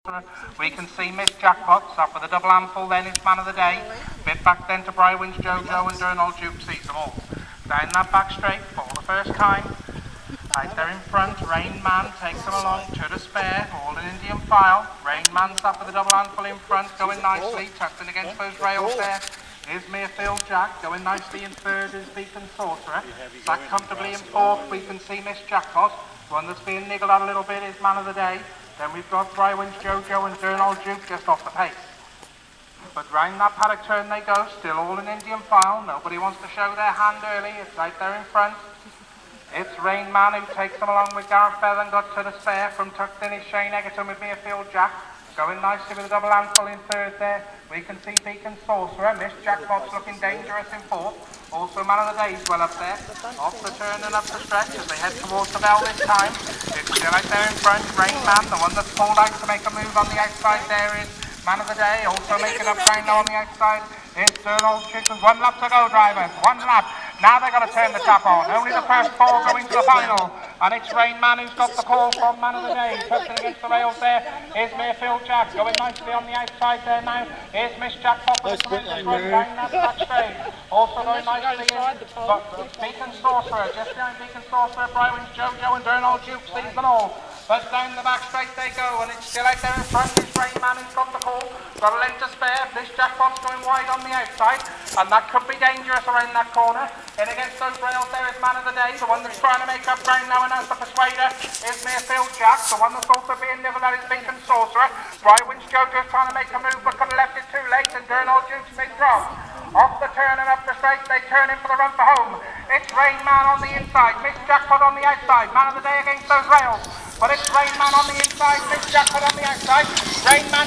We can see Miss Jackpots up with a double handful then is man of the day. Bit back then to Brywin's Jojo and Durnall Duke sees them all. Down that back straight for the first time. Right there in front, Rain Man takes them along to the spare, all in Indian file. Rain Man's up with a double handful in front, going nicely, tucked in against those rails there. Is Mayfield Jack, going nicely in third is Beacon Sorcerer. Back comfortably in fourth, we can see Miss Jackpot. One that's being niggled out a little bit is man of the day. Then we've got Brywin's Jojo and Durnall Duke just off the pace. But round that paddock turn they go, still all in Indian file. Nobody wants to show their hand early. It's right there in front. It's Rain Man who takes them along with Gareth Bell and got to the spare. From tucked in is Shane Egerton with Mayfield Jack. Going nicely with a double handful in third there. We can see Beacon Sorcerer. Miss Jackpot's looking dangerous in fourth. Also man of the day well up there. Off the turn and up the stretch as they head towards the bell this time. It's still out there in front. Rain Man, the one that's pulled out to make a move on the outside there is man of the day. Also making up ground now on the outside is Durnall Duke. 1 lap to go, drivers. 1 lap. Now they've got to turn the tap on. Only the first 4 going to the final. And it's Rain Man who's got the call from man of the day. Tucking against the rails there is Mayfield Jack. Going nicely on the outside there now is Miss Jackpot with the tremendous run down that back straight. Also going nicely is Beacon Sorcerer. Just behind Beacon Sorcerer, Brywin's Jojo and Durnall Duke sees them all. But down the back straight they go, and it's still out there in front. It's Rain Man who's got the call. Got a length to spare. Miss Jackpot's going wide on the outside, and that could be dangerous around that corner. In against those rails there is man of the day. The one that's trying to make up ground now and as the persuader is Mayfield Jack. The one that's also being nibbled at is Beacon Sorcerer. Brywin's Jojo's trying to make a move, but could have left it too late, and Durnall Duke's been dropped. Off the turn and up the straight, they turn in for the run for home. It's Rain Man on the inside, Miss Jackpot on the outside. Man of the day against those rails. But it's Rain Man on the inside, Miss Jackpot on the outside. Rain Man